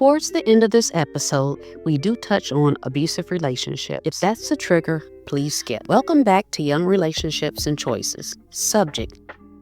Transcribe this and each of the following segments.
Towards the end of this episode, we do touch on abusive relationships. If that's a trigger, please skip. Welcome back to Young Relationships and Choices. Subject: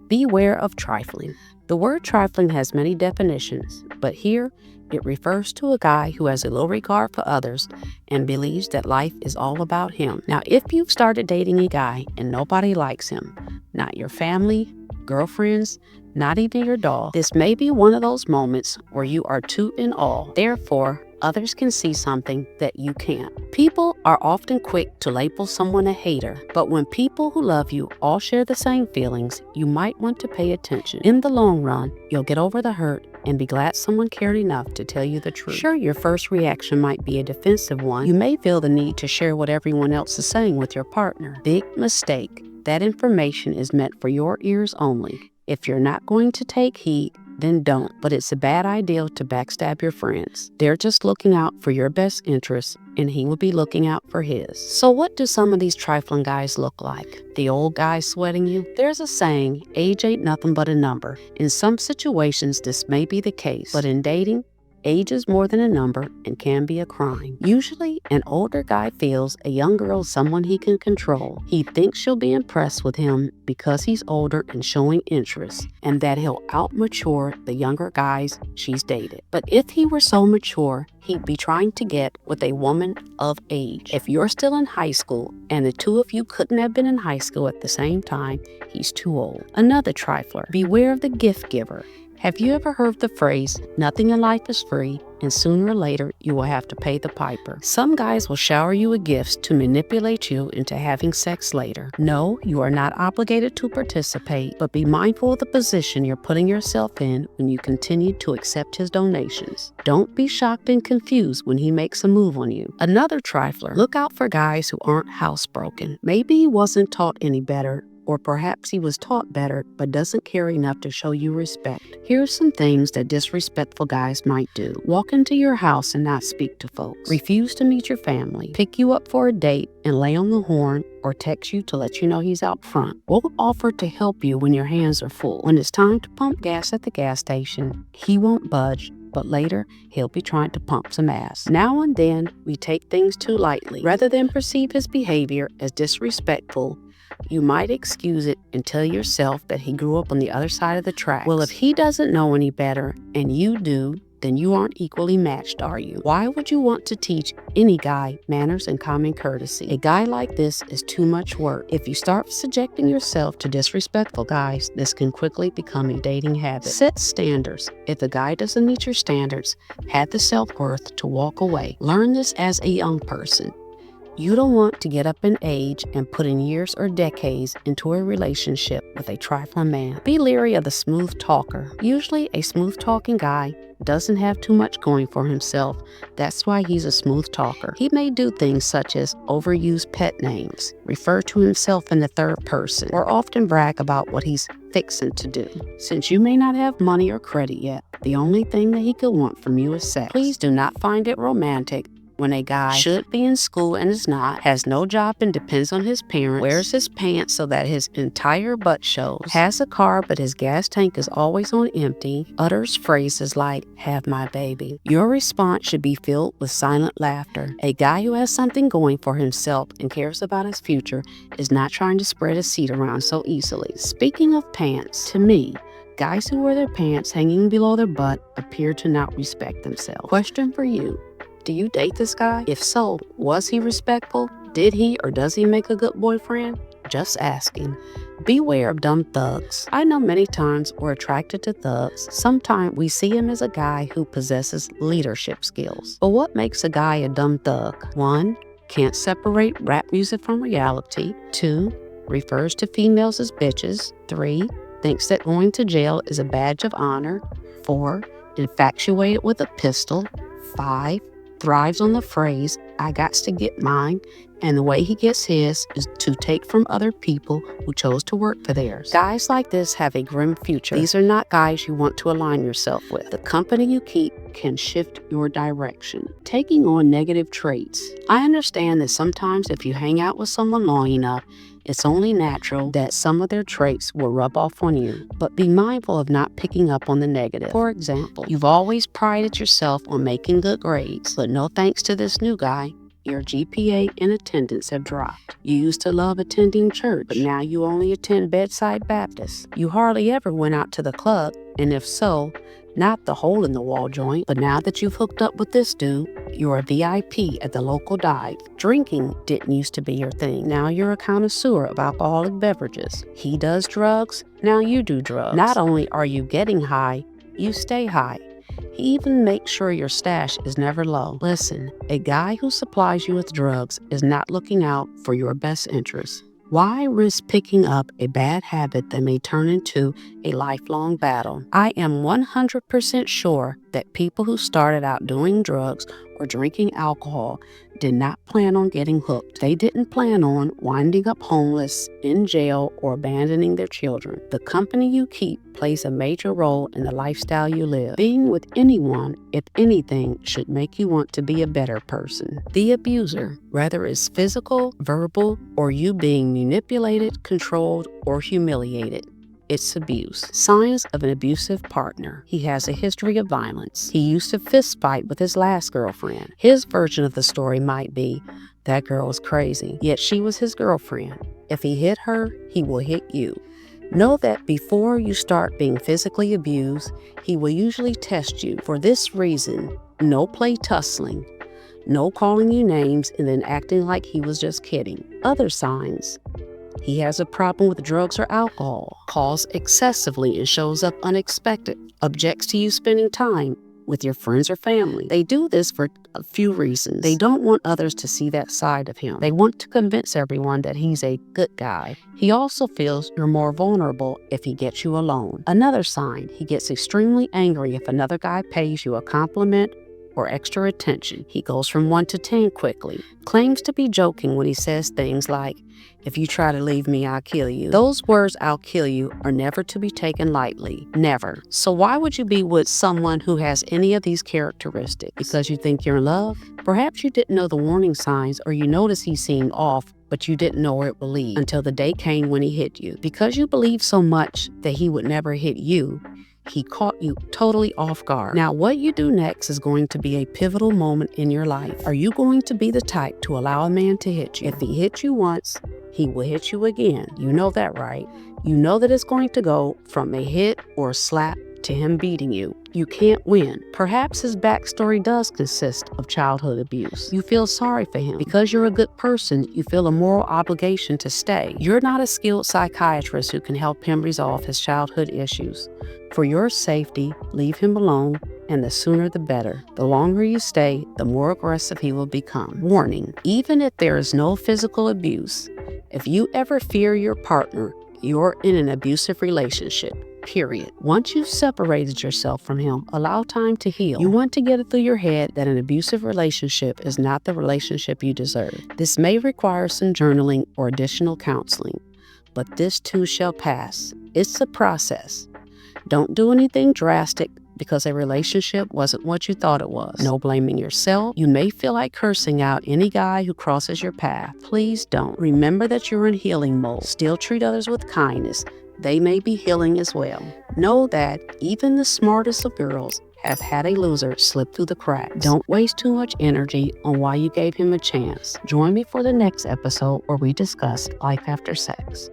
beware of trifling. The word trifling has many definitions, but here it refers to a guy who has a low regard for others and believes that life is all about him. Now, if you've started dating a guy and nobody likes him, not your family, girlfriends, not even your dog, this may be one of those moments where you are too in awe. Therefore, others can see something that you can't. People are often quick to label someone a hater, but when people who love you all share the same feelings, you might want to pay attention. In the long run, you'll get over the hurt and be glad someone cared enough to tell you the truth. Sure, your first reaction might be a defensive one. You may feel the need to share what everyone else is saying with your partner. Big mistake. That information is meant for your ears only. If you're not going to take heed, then don't. But it's a bad idea to backstab your friends. They're just looking out for your best interests, and he will be looking out for his. So what do some of these trifling guys look like? The old guy sweating you? There's a saying, age ain't nothing but a number. In some situations, this may be the case, but in dating, age is more than a number and can be a crime. Usually, an older guy feels a young girl is someone he can control. He thinks she'll be impressed with him because he's older and showing interest, and that he'll outmature the younger guys she's dated. But if he were so mature, he'd be trying to get with a woman of age. If you're still in high school and the two of you couldn't have been in high school at the same time, he's too old. Another trifler. Beware of the gift giver. Have you ever heard the phrase, nothing in life is free, and sooner or later you will have to pay the piper? Some guys will shower you with gifts to manipulate you into having sex later. No, you are not obligated to participate, but be mindful of the position you're putting yourself in when you continue to accept his donations. Don't be shocked and confused when he makes a move on you. Another trifler. Look out for guys who aren't housebroken. Maybe he wasn't taught any better, or perhaps he was taught better but doesn't care enough to show you respect. Here's some things that disrespectful guys might do. Walk into your house and not speak to folks. Refuse to meet your family. Pick you up for a date and lay on the horn or text you to let you know he's out front. Won't offer to help you when your hands are full. When it's time to pump gas at the gas station, he won't budge, but later he'll be trying to pump some ass. Now and then, we take things too lightly. Rather than perceive his behavior as disrespectful, you might excuse it and tell yourself that he grew up on the other side of the tracks. Well, if he doesn't know any better and you do, then you aren't equally matched, are you? Why would you want to teach any guy manners and common courtesy? A guy like this is too much work. If you start subjecting yourself to disrespectful guys, this can quickly become a dating habit. Set standards. If a guy doesn't meet your standards, have the self-worth to walk away. Learn this as a young person. You don't want to get up in age and put in years or decades into a relationship with a trifling man. Be leery of the smooth talker. Usually, a smooth talking guy doesn't have too much going for himself. That's why he's a smooth talker. He may do things such as overuse pet names, refer to himself in the third person, or often brag about what he's fixing to do. Since you may not have money or credit yet, the only thing that he could want from you is sex. Please do not find it romantic when a guy should be in school and is not, has no job and depends on his parents, wears his pants so that his entire butt shows, has a car but his gas tank is always on empty, utters phrases like, have my baby. Your response should be filled with silent laughter. A guy who has something going for himself and cares about his future is not trying to spread his seat around so easily. Speaking of pants, to me, guys who wear their pants hanging below their butt appear to not respect themselves. Question for you. Do you date this guy? If so, was he respectful? Did he or does he make a good boyfriend? Just asking. Beware of dumb thugs. I know many times we're attracted to thugs. Sometimes we see him as a guy who possesses leadership skills. But what makes a guy a dumb thug? 1. Can't separate rap music from reality. 2. Refers to females as bitches. 3. Thinks that going to jail is a badge of honor. 4. Infatuated with a pistol. 5. Thrives on the phrase, I gots to get mine, And the way he gets his is to take from other people who chose to work for theirs. Guys like this have a grim future. These are not guys you want to align yourself with. The company you keep can shift your direction. Taking on negative traits. I understand that sometimes if you hang out with someone long enough, it's only natural that some of their traits will rub off on you, but be mindful of not picking up on the negative. For example, you've always prided yourself on making good grades, but no thanks to this new guy, your GPA and attendance have dropped. You used to love attending church, but now you only attend Bedside Baptist. You hardly ever went out to the club, and if so, not the hole-in-the-wall joint, but now that you've hooked up with this dude, you're a VIP at the local dive. Drinking didn't used to be your thing. Now you're a connoisseur of alcoholic beverages. He does drugs, now you do drugs. Not only are you getting high, you stay high. He even makes sure your stash is never low. Listen, a guy who supplies you with drugs is not looking out for your best interests. Why risk picking up a bad habit that may turn into a lifelong battle? I am 100% sure that people who started out doing drugs or drinking alcohol did not plan on getting hooked. They didn't plan on winding up homeless, in jail, or abandoning their children. The company you keep plays a major role in the lifestyle you live. Being with anyone, if anything, should make you want to be a better person. The abuser, whether it's physical, verbal, or you being manipulated, controlled, or humiliated, it's abuse. Signs of an abusive partner. He has a history of violence. He used to fist fight with his last girlfriend. His version of the story might be, that girl was crazy, yet she was his girlfriend. If he hit her, he will hit you. Know that before you start being physically abused, he will usually test you. For this reason, no play tussling, no calling you names and then acting like he was just kidding. Other signs. He has a problem with drugs or alcohol, calls excessively and shows up unexpected, objects to you spending time with your friends or family. They do this for a few reasons. They don't want others to see that side of him. They want to convince everyone that he's a good guy. He also feels you're more vulnerable if he gets you alone. Another sign, he gets extremely angry if another guy pays you a compliment or extra attention. He goes from 1 to 10 quickly. Claims to be joking when he says things like, if you try to leave me, I'll kill you. Those words, I'll kill you, are never to be taken lightly. Never. So why would you be with someone who has any of these characteristics? Because you think you're in love? Perhaps you didn't know the warning signs, or you noticed he seemed off, but you didn't know where it would lead until the day came when he hit you. Because you believed so much that he would never hit you, he caught you totally off guard. Now, what you do next is going to be a pivotal moment in your life. Are you going to be the type to allow a man to hit you? If he hits you once, he will hit you again. You know that, right? You know that it's going to go from a hit or a slap to him beating you. You can't win. Perhaps his backstory does consist of childhood abuse. You feel sorry for him. Because you're a good person, you feel a moral obligation to stay. You're not a skilled psychiatrist who can help him resolve his childhood issues. For your safety, leave him alone, and the sooner the better. The longer you stay, the more aggressive he will become. Warning, even if there is no physical abuse, if you ever fear your partner, you're in an abusive relationship. Period. Once you've separated yourself from him, allow time to heal. You want to get it through your head that an abusive relationship is not the relationship you deserve. This may require some journaling or additional counseling, but this too shall pass. It's a process. Don't do anything drastic because a relationship wasn't what you thought it was. No blaming yourself. You may feel like cursing out any guy who crosses your path. Please don't. Remember that you're in healing mode. Still treat others with kindness. They may be healing as well. Know that even the smartest of girls have had a loser slip through the cracks. Don't waste too much energy on why you gave him a chance. Join me for the next episode where we discuss life after sex.